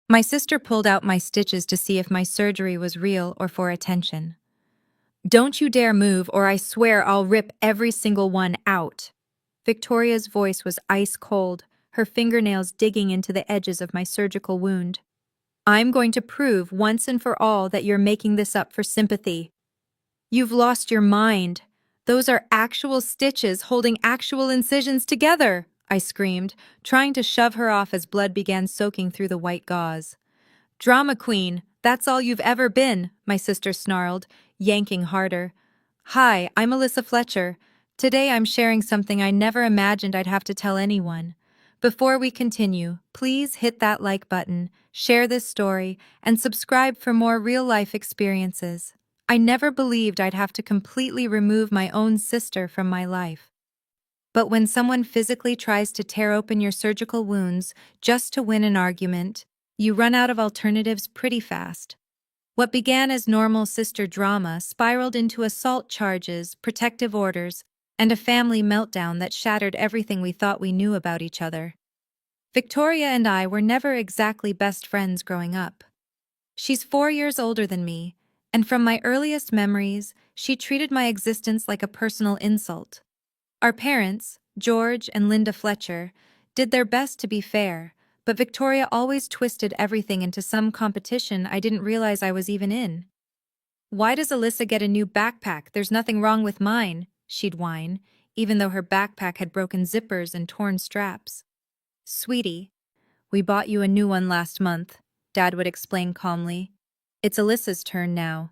My sister pulled out my stitches to see if my surgery was real or for attention. "Don't you dare move, or I swear I'll rip every single one out." Victoria's voice was ice cold, her fingernails digging into the edges of my surgical wound. "I'm going to prove once and for all that you're making this up for sympathy. You've lost your mind. Those are actual stitches holding actual incisions together," I screamed, trying to shove her off as blood began soaking through the white gauze. "Drama queen, that's all you've ever been," my sister snarled, yanking harder. "Hi, I'm Alyssa Fletcher. Today I'm sharing something I never imagined I'd have to tell anyone. Before we continue, please hit that like button, share this story, and subscribe for more real-life experiences. I never believed I'd have to completely remove my own sister from my life. But when someone physically tries to tear open your surgical wounds just to win an argument, you run out of alternatives pretty fast. What began as normal sister drama spiraled into assault charges, protective orders, and a family meltdown that shattered everything we thought we knew about each other. Victoria and I were never exactly best friends growing up. She's 4 years older than me, and from my earliest memories, she treated my existence like a personal insult. Our parents, George and Linda Fletcher, did their best to be fair, but Victoria always twisted everything into some competition I didn't realize I was even in. "Why does Alyssa get a new backpack? There's nothing wrong with mine," she'd whine, even though her backpack had broken zippers and torn straps. "Sweetie, we bought you a new one last month," Dad would explain calmly. "It's Alyssa's turn now.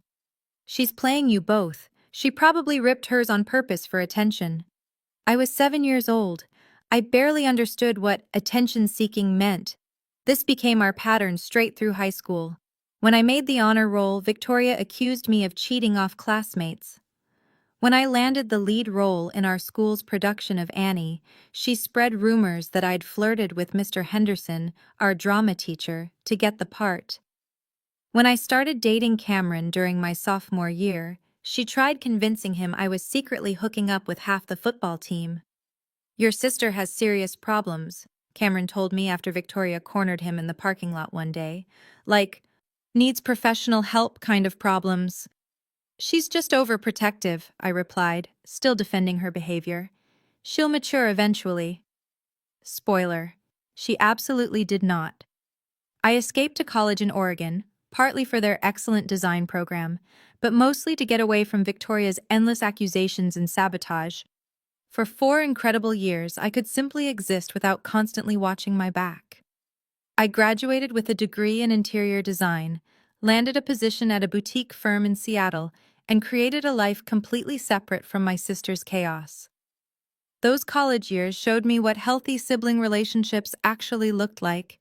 She's playing you both. She probably ripped hers on purpose for attention." I was 7 years old. I barely understood what attention-seeking meant. This became our pattern straight through high school. When I made the honor roll, Victoria accused me of cheating off classmates. When I landed the lead role in our school's production of Annie, she spread rumors that I'd flirted with Mr. Henderson, our drama teacher, to get the part. When I started dating Cameron during my sophomore year, she tried convincing him I was secretly hooking up with half the football team. "Your sister has serious problems," Cameron told me after Victoria cornered him in the parking lot one day. Like, needs professional help kind of problems. "She's just overprotective," I replied, still defending her behavior. "She'll mature eventually." Spoiler: she absolutely did not. I escaped to college in Oregon, partly for their excellent design program, but mostly to get away from Victoria's endless accusations and sabotage. For 4 incredible years, I could simply exist without constantly watching my back. I graduated with a degree in interior design, landed a position at a boutique firm in Seattle, and created a life completely separate from my sister's chaos. Those college years showed me what healthy sibling relationships actually looked like.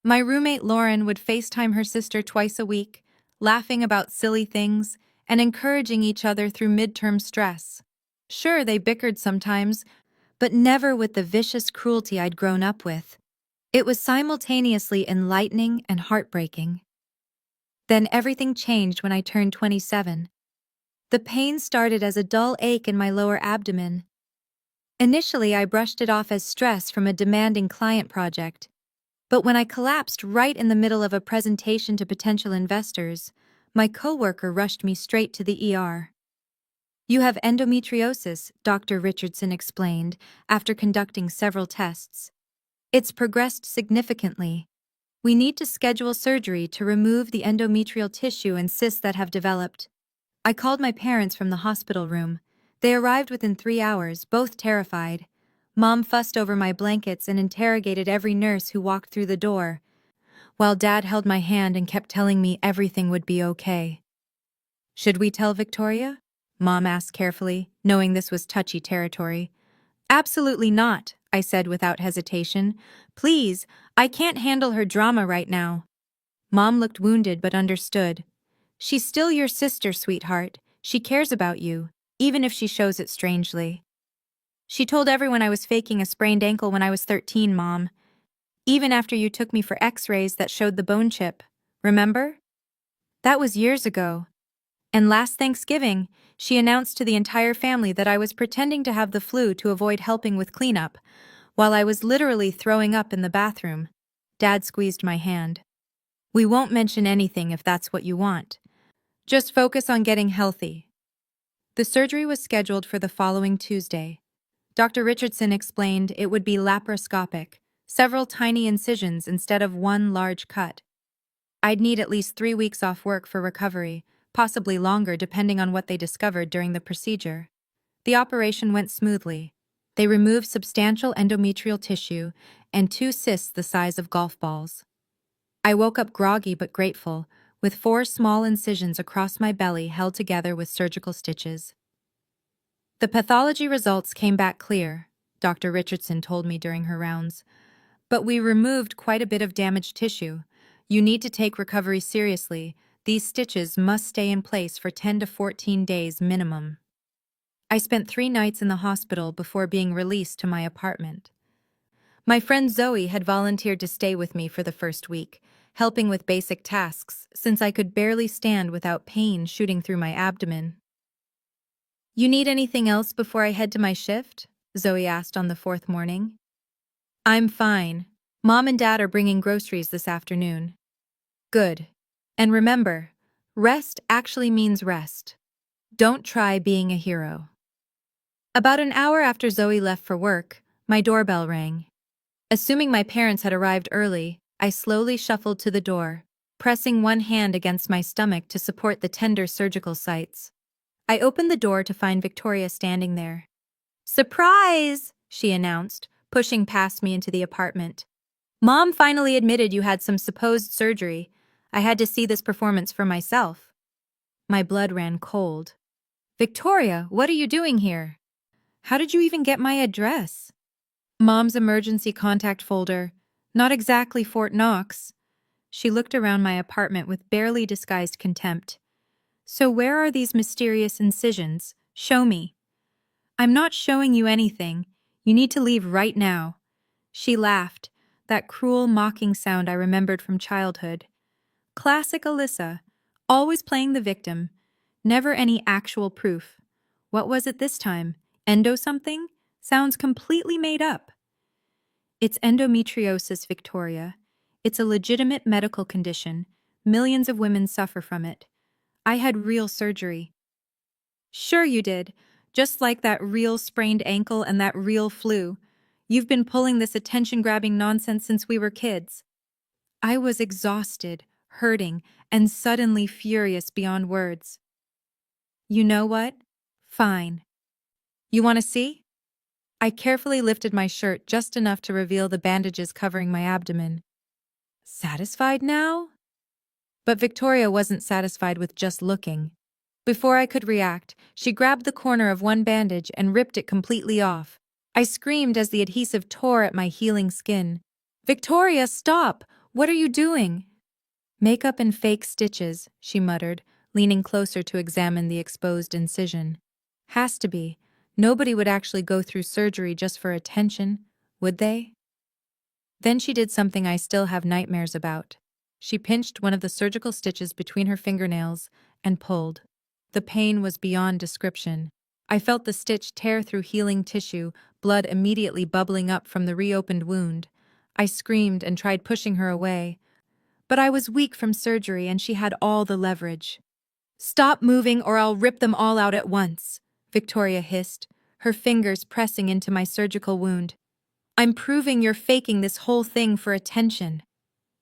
My roommate Lauren would FaceTime her sister twice a week, laughing about silly things and encouraging each other through midterm stress. Sure, they bickered sometimes, but never with the vicious cruelty I'd grown up with. It was simultaneously enlightening and heartbreaking. Then everything changed when I turned 27. The pain started as a dull ache in my lower abdomen. Initially, I brushed it off as stress from a demanding client project. But when I collapsed right in the middle of a presentation to potential investors, my coworker rushed me straight to the ER. "You have endometriosis," Dr. Richardson explained after conducting several tests. "It's progressed significantly. We need to schedule surgery to remove the endometrial tissue and cysts that have developed." I called my parents from the hospital room. They arrived within 3 hours, both terrified. Mom fussed over my blankets and interrogated every nurse who walked through the door, while Dad held my hand and kept telling me everything would be okay. "Should we tell Victoria?" Mom asked carefully, knowing this was touchy territory. "Absolutely not," I said without hesitation. "Please, I can't handle her drama right now." Mom looked wounded but understood. "She's still your sister, sweetheart. She cares about you, even if she shows it strangely. She told everyone I was faking a sprained ankle when I was 13, Mom. Even after you took me for x-rays that showed the bone chip. Remember? That was years ago. And last Thanksgiving, she announced to the entire family that I was pretending to have the flu to avoid helping with cleanup, while I was literally throwing up in the bathroom." Dad squeezed my hand. We won't mention anything if that's what you want. Just focus on getting healthy. The surgery was scheduled for the following Tuesday. Dr. Richardson explained it would be laparoscopic, several tiny incisions instead of one large cut. I'd need at least 3 weeks off work for recovery, possibly longer depending on what they discovered during the procedure. The operation went smoothly. They removed substantial endometrial tissue and 2 cysts the size of golf balls. I woke up groggy but grateful, with 4 small incisions across my belly held together with surgical stitches. The pathology results came back clear, Dr. Richardson told me during her rounds. But we removed quite a bit of damaged tissue. You need to take recovery seriously. These stitches must stay in place for 10 to 14 days minimum. I spent 3 nights in the hospital before being released to my apartment. My friend Zoe had volunteered to stay with me for the first week, helping with basic tasks since I could barely stand without pain shooting through my abdomen. You need anything else before I head to my shift? Zoe asked on the 4th morning. I'm fine. Mom and Dad are bringing groceries this afternoon. Good. And remember, rest actually means rest. Don't try being a hero. About an hour after Zoe left for work, my doorbell rang. Assuming my parents had arrived early, I slowly shuffled to the door, pressing one hand against my stomach to support the tender surgical sites. I opened the door to find Victoria standing there. Surprise! She announced, pushing past me into the apartment. Mom finally admitted you had some supposed surgery. I had to see this performance for myself. My blood ran cold. Victoria, what are you doing here? How did you even get my address? Mom's emergency contact folder. Not exactly Fort Knox. She looked around my apartment with barely disguised contempt. So where are these mysterious incisions? Show me. I'm not showing you anything. You need to leave right now. She laughed, that cruel, mocking sound I remembered from childhood. Classic Alyssa, always playing the victim. Never any actual proof. What was it this time? Endo something? Sounds completely made up. It's endometriosis, Victoria. It's a legitimate medical condition. Millions of women suffer from it. I had real surgery. Sure you did. Just like that real sprained ankle and that real flu. You've been pulling this attention-grabbing nonsense since we were kids. I was exhausted, hurting, and suddenly furious beyond words. You know what? Fine. You want to see? I carefully lifted my shirt just enough to reveal the bandages covering my abdomen. Satisfied now? But Victoria wasn't satisfied with just looking. Before I could react, she grabbed the corner of one bandage and ripped it completely off. I screamed as the adhesive tore at my healing skin. Victoria, stop! What are you doing? Makeup and fake stitches, she muttered, leaning closer to examine the exposed incision. Has to be. Nobody would actually go through surgery just for attention, would they? Then she did something I still have nightmares about. She pinched one of the surgical stitches between her fingernails and pulled. The pain was beyond description. I felt the stitch tear through healing tissue, blood immediately bubbling up from the reopened wound. I screamed and tried pushing her away. But I was weak from surgery and she had all the leverage. Stop moving or I'll rip them all out at once, Victoria hissed, her fingers pressing into my surgical wound. I'm proving you're faking this whole thing for attention.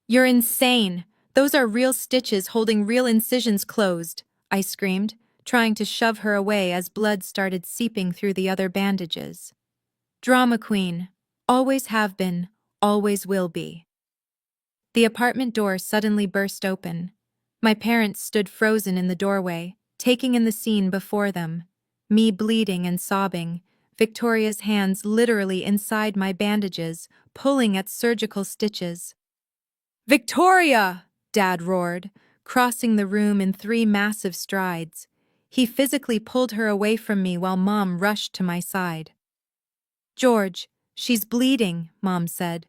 You're insane. Those are real stitches holding real incisions closed, I screamed, trying to shove her away as blood started seeping through the other bandages. Drama queen. Always have been, always will be. The apartment door suddenly burst open. My parents stood frozen in the doorway, taking in the scene before them. Me bleeding and sobbing, Victoria's hands literally inside my bandages, pulling at surgical stitches. Victoria! Dad roared, crossing the room in 3 massive strides. He physically pulled her away from me while Mom rushed to my side. George, she's bleeding, Mom said,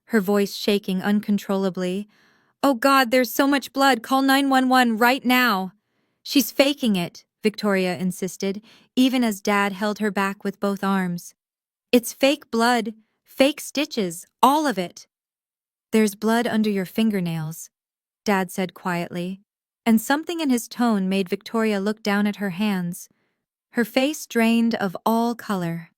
her voice shaking uncontrollably. Oh God, there's so much blood, call 911 right now. She's faking it, Victoria insisted, even as Dad held her back with both arms. It's fake blood, fake stitches, all of it. There's blood under your fingernails. Dad said quietly, and something in his tone made Victoria look down at her hands, her face drained of all color.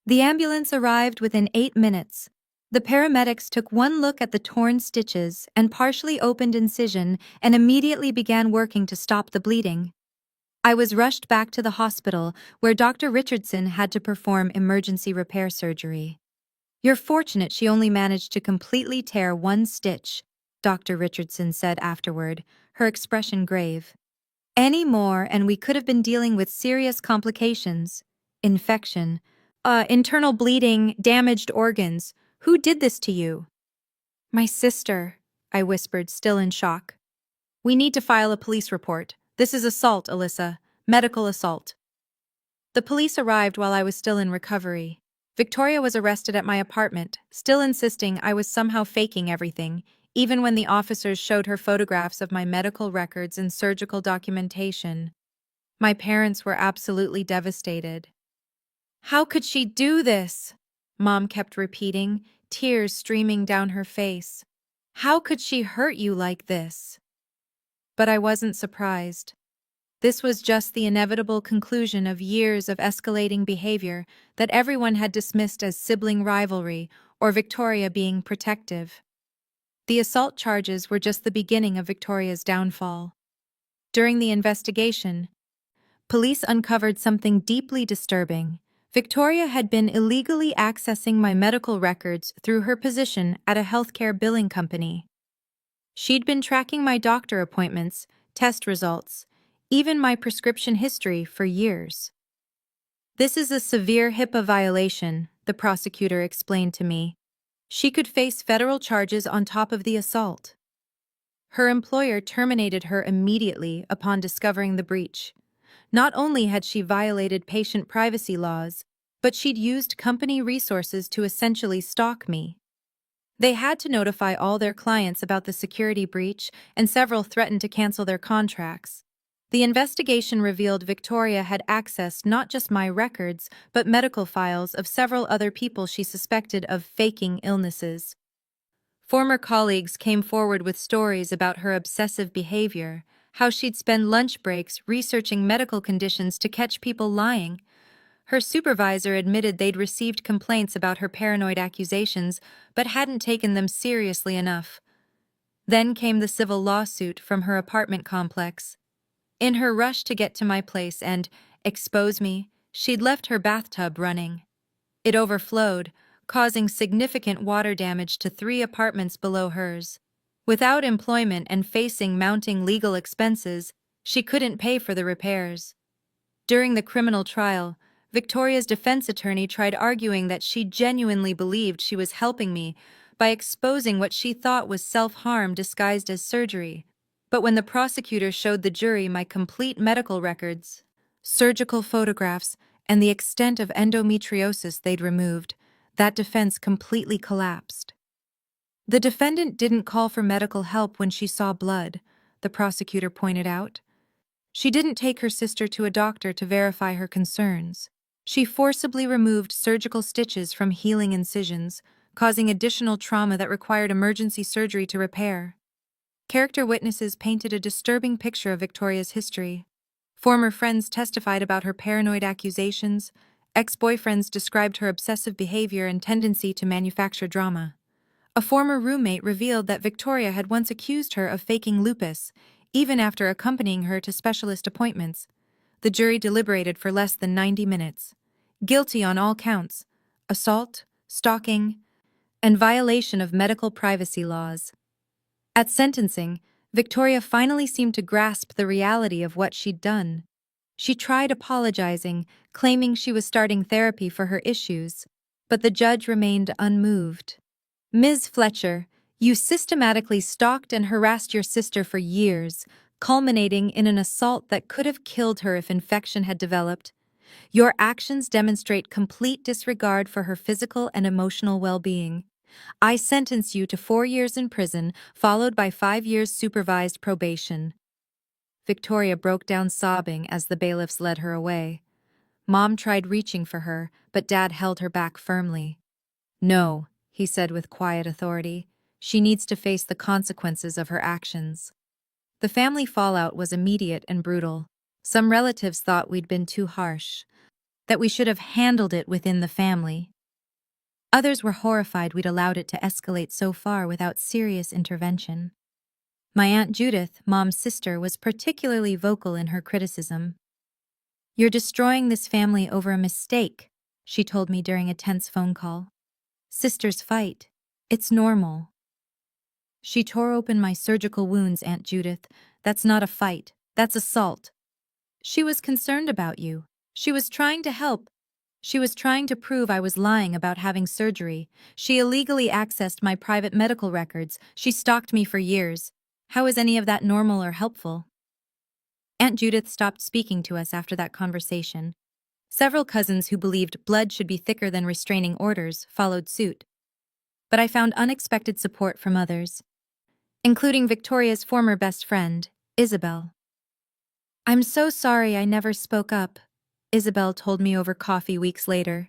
The ambulance arrived within 8 minutes. The paramedics took one look at the torn stitches and partially opened incision and immediately began working to stop the bleeding. I was rushed back to the hospital, where Dr. Richardson had to perform emergency repair surgery. "You're fortunate she only managed to completely tear one stitch," Dr. Richardson said afterward, her expression grave. "Any more and we could have been dealing with serious complications. Infection, internal bleeding, damaged organs. Who did this to you?" "My sister," I whispered, still in shock. "We need to file a police report. This is assault, Alyssa. Medical assault." The police arrived while I was still in recovery. Victoria was arrested at my apartment, still insisting I was somehow faking everything, even when the officers showed her photographs of my medical records and surgical documentation. My parents were absolutely devastated. "How could she do this?" Mom kept repeating, tears streaming down her face. "How could she hurt you like this?" But I wasn't surprised. This was just the inevitable conclusion of years of escalating behavior that everyone had dismissed as sibling rivalry or Victoria being protective. The assault charges were just the beginning of Victoria's downfall. During the investigation, police uncovered something deeply disturbing. Victoria had been illegally accessing my medical records through her position at a healthcare billing company. She'd been tracking my doctor appointments, test results, even my prescription history for years. "This is a severe HIPAA violation," the prosecutor explained to me. "She could face federal charges on top of the assault." Her employer terminated her immediately upon discovering the breach. Not only had she violated patient privacy laws, but she'd used company resources to essentially stalk me. They had to notify all their clients about the security breach, and several threatened to cancel their contracts. The investigation revealed Victoria had accessed not just my records, but medical files of several other people she suspected of faking illnesses. Former colleagues came forward with stories about her obsessive behavior, how she'd spend lunch breaks researching medical conditions to catch people lying. Her supervisor admitted they'd received complaints about her paranoid accusations, but hadn't taken them seriously enough. Then came the civil lawsuit from her apartment complex. In her rush to get to my place and expose me, she'd left her bathtub running. It overflowed, causing significant water damage to 3 apartments below hers. Without employment and facing mounting legal expenses, she couldn't pay for the repairs. During the criminal trial, Victoria's defense attorney tried arguing that she genuinely believed she was helping me by exposing what she thought was self-harm disguised as surgery. But when the prosecutor showed the jury my complete medical records, surgical photographs, and the extent of endometriosis they'd removed, that defense completely collapsed. "The defendant didn't call for medical help when she saw blood," the prosecutor pointed out. "She didn't take her sister to a doctor to verify her concerns. She forcibly removed surgical stitches from healing incisions, causing additional trauma that required emergency surgery to repair." Character witnesses painted a disturbing picture of Victoria's history. Former friends testified about her paranoid accusations. Ex-boyfriends described her obsessive behavior and tendency to manufacture drama. A former roommate revealed that Victoria had once accused her of faking lupus, even after accompanying her to specialist appointments. The jury deliberated for less than 90 minutes. Guilty on all counts: assault, stalking, and violation of medical privacy laws. At sentencing, Victoria finally seemed to grasp the reality of what she'd done. She tried apologizing, claiming she was starting therapy for her issues, but the judge remained unmoved. "Ms. Fletcher, you systematically stalked and harassed your sister for years, culminating in an assault that could have killed her if infection had developed. Your actions demonstrate complete disregard for her physical and emotional well-being. I sentence you to 4 years in prison, followed by 5 years supervised probation." Victoria broke down sobbing as the bailiffs led her away. Mom tried reaching for her, but Dad held her back firmly. "No," he said with quiet authority. She needs to face the consequences of her actions. The family fallout was immediate and brutal. Some relatives thought we'd been too harsh, that we should have handled it within the family. Others were horrified we'd allowed it to escalate so far without serious intervention. My Aunt Judith, Mom's sister, was particularly vocal in her criticism. "You're destroying this family over a mistake," she told me during a tense phone call. "Sisters fight. It's normal." She tore open my surgical wounds, Aunt Judith. "That's not a fight. That's assault." "She was concerned about you. She was trying to help. She was trying to prove I was lying about having surgery. She illegally accessed my private medical records. She stalked me for years. How is any of that normal or helpful?" Aunt Judith stopped speaking to us after that conversation. Several cousins who believed blood should be thicker than restraining orders followed suit. But I found unexpected support from others, including Victoria's former best friend, Isabel. "I'm so sorry I never spoke up," Isabel told me over coffee weeks later.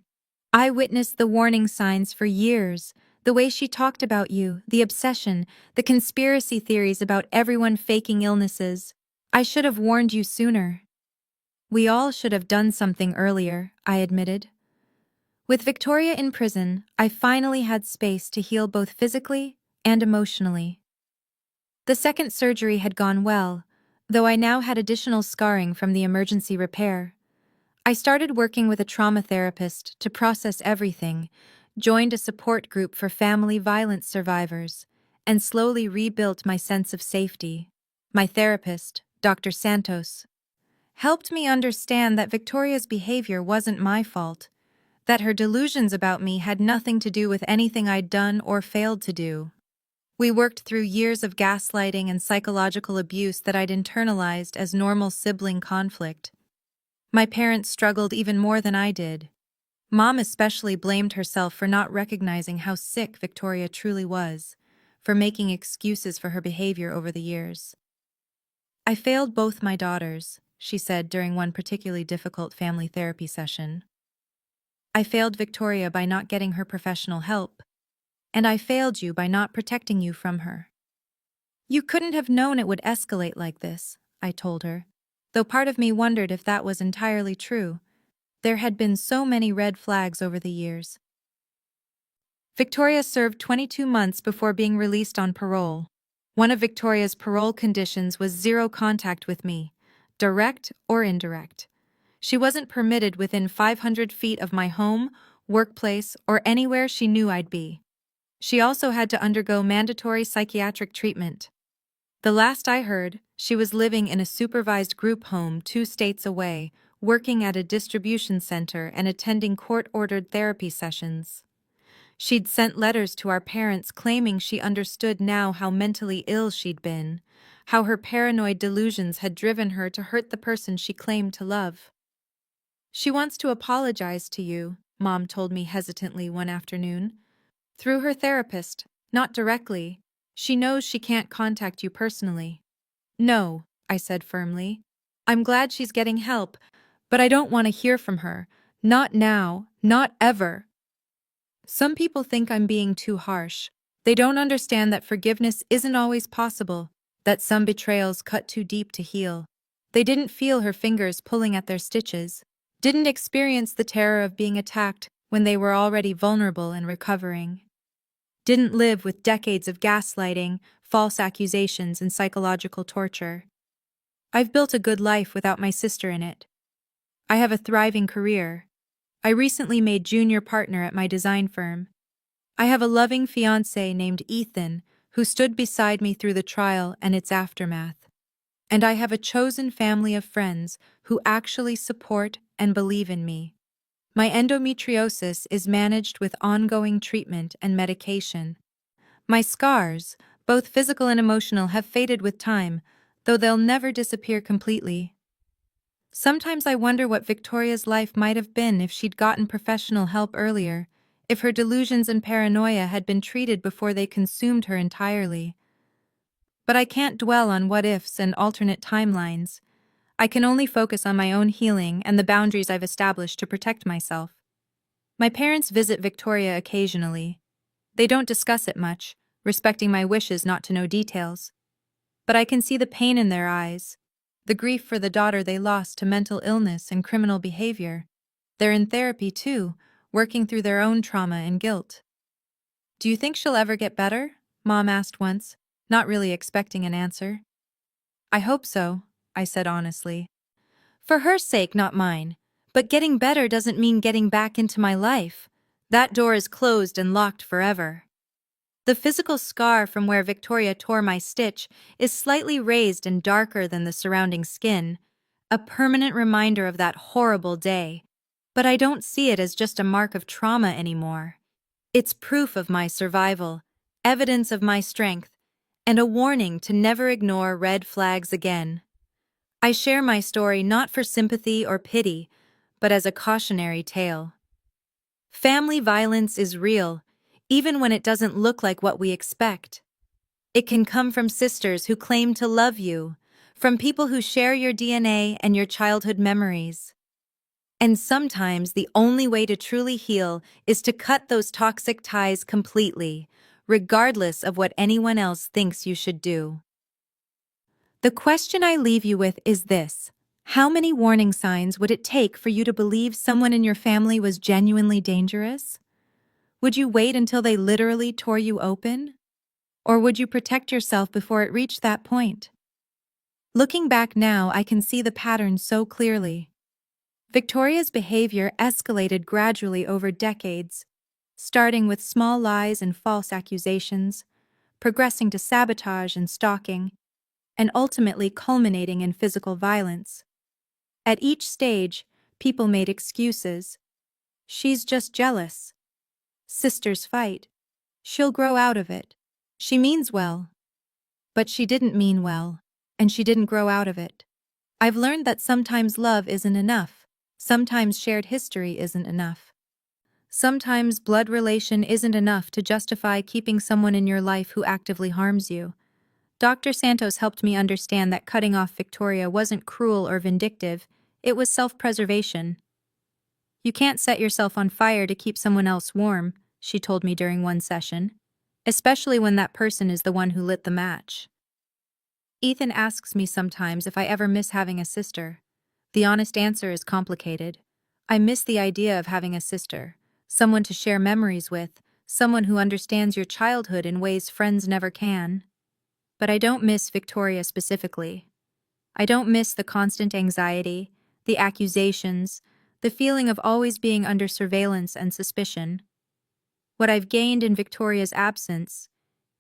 "I witnessed the warning signs for years, the way she talked about you, the obsession, the conspiracy theories about everyone faking illnesses. I should have warned you sooner." "We all should have done something earlier," I admitted. With Victoria in prison, I finally had space to heal both physically and emotionally. The second surgery had gone well, though I now had additional scarring from the emergency repair. I started working with a trauma therapist to process everything, joined a support group for family violence survivors, and slowly rebuilt my sense of safety. My therapist, Dr. Santos, helped me understand that Victoria's behavior wasn't my fault, that her delusions about me had nothing to do with anything I'd done or failed to do. We worked through years of gaslighting and psychological abuse that I'd internalized as normal sibling conflict. My parents struggled even more than I did. Mom especially blamed herself for not recognizing how sick Victoria truly was, for making excuses for her behavior over the years. "I failed both my daughters," she said during one particularly difficult family therapy session. "I failed Victoria by not getting her professional help, and I failed you by not protecting you from her." "You couldn't have known it would escalate like this," I told her, though part of me wondered if that was entirely true. There had been so many red flags over the years. Victoria served 22 months before being released on parole. One of Victoria's parole conditions was zero contact with me, direct or indirect. She wasn't permitted within 500 feet of my home, workplace, or anywhere she knew I'd be. She also had to undergo mandatory psychiatric treatment. The last I heard, she was living in a supervised group home 2 states away, working at a distribution center and attending court-ordered therapy sessions. She'd sent letters to our parents claiming she understood now how mentally ill she'd been, how her paranoid delusions had driven her to hurt the person she claimed to love. "She wants to apologize to you," Mom told me hesitantly one afternoon. "Through her therapist, not directly. She knows she can't contact you personally." "No," I said firmly. "I'm glad she's getting help, but I don't want to hear from her. Not now, not ever." Some people think I'm being too harsh. They don't understand that forgiveness isn't always possible, that some betrayals cut too deep to heal. They didn't feel her fingers pulling at their stitches, didn't experience the terror of being attacked when they were already vulnerable and recovering, didn't live with decades of gaslighting, false accusations, and psychological torture. I've built a good life without my sister in it. I have a thriving career. I recently made junior partner at my design firm. I have a loving fiancé named Ethan, who stood beside me through the trial and its aftermath. And I have a chosen family of friends who actually support and believe in me. My endometriosis is managed with ongoing treatment and medication. My scars, both physical and emotional, have faded with time, though they'll never disappear completely. Sometimes I wonder what Victoria's life might have been if she'd gotten professional help earlier, if her delusions and paranoia had been treated before they consumed her entirely. But I can't dwell on what-ifs and alternate timelines. I can only focus on my own healing and the boundaries I've established to protect myself. My parents visit Victoria occasionally. They don't discuss it much, respecting my wishes not to know details. But I can see the pain in their eyes, the grief for the daughter they lost to mental illness and criminal behavior. They're in therapy too, working through their own trauma and guilt. "Do you think she'll ever get better?" Mom asked once, not really expecting an answer. "I hope so," I said honestly. "For her sake, not mine. But getting better doesn't mean getting back into my life. That door is closed and locked forever." The physical scar from where Victoria tore my stitch is slightly raised and darker than the surrounding skin, a permanent reminder of that horrible day. But I don't see it as just a mark of trauma anymore. It's proof of my survival, evidence of my strength, and a warning to never ignore red flags again. I share my story not for sympathy or pity, but as a cautionary tale. Family violence is real, even when it doesn't look like what we expect. It can come from sisters who claim to love you, from people who share your DNA and your childhood memories. And sometimes the only way to truly heal is to cut those toxic ties completely, regardless of what anyone else thinks you should do. The question I leave you with is this: how many warning signs would it take for you to believe someone in your family was genuinely dangerous? Would you wait until they literally tore you open? Or would you protect yourself before it reached that point? Looking back now, I can see the pattern so clearly. Victoria's behavior escalated gradually over decades, starting with small lies and false accusations, progressing to sabotage and stalking, and ultimately culminating in physical violence. At each stage, people made excuses. "She's just jealous. Sisters fight. She'll grow out of it. She means well." But she didn't mean well, and she didn't grow out of it. I've learned that sometimes love isn't enough. Sometimes shared history isn't enough. Sometimes blood relation isn't enough to justify keeping someone in your life who actively harms you. Dr. Santos helped me understand that cutting off Victoria wasn't cruel or vindictive, it was self-preservation. "You can't set yourself on fire to keep someone else warm," she told me during one session, "especially when that person is the one who lit the match." Ethan asks me sometimes if I ever miss having a sister. The honest answer is complicated. I miss the idea of having a sister, someone to share memories with, someone who understands your childhood in ways friends never can. But I don't miss Victoria specifically. I don't miss the constant anxiety, the accusations, the feeling of always being under surveillance and suspicion. What I've gained in Victoria's absence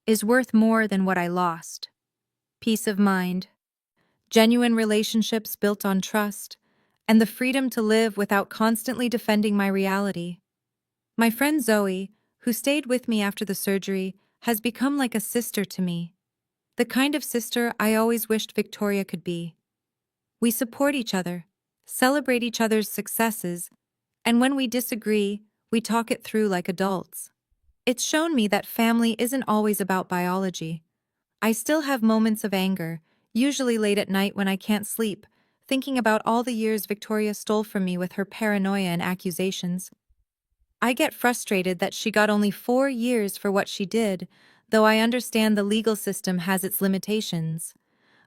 is worth more than what I lost. Peace of mind, genuine relationships built on trust, and the freedom to live without constantly defending my reality. My friend Zoe, who stayed with me after the surgery, has become like a sister to me. The kind of sister I always wished Victoria could be. We support each other, celebrate each other's successes, and when we disagree, we talk it through like adults. It's shown me that family isn't always about biology. I still have moments of anger, usually late at night when I can't sleep, thinking about all the years Victoria stole from me with her paranoia and accusations. I get frustrated that she got only 4 years for what she did, though I understand the legal system has its limitations.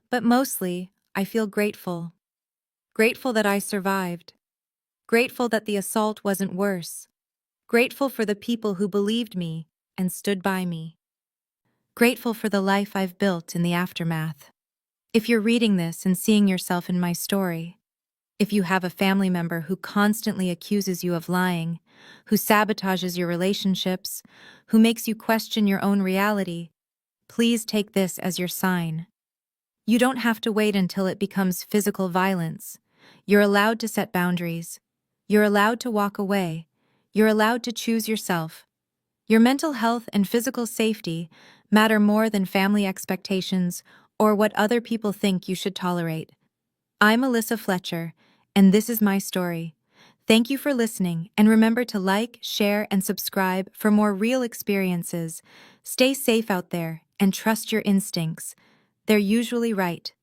But mostly, I feel grateful. Grateful that I survived. Grateful that the assault wasn't worse. Grateful for the people who believed me and stood by me. Grateful for the life I've built in the aftermath. If you're reading this and seeing yourself in my story, if you have a family member who constantly accuses you of lying, who sabotages your relationships, who makes you question your own reality, please take this as your sign. You don't have to wait until it becomes physical violence. You're allowed to set boundaries. You're allowed to walk away. You're allowed to choose yourself. Your mental health and physical safety matter more than family expectations or what other people think you should tolerate. I'm Alyssa Fletcher, and this is my story. Thank you for listening, and remember to like, share, and subscribe for more real experiences. Stay safe out there and trust your instincts. They're usually right.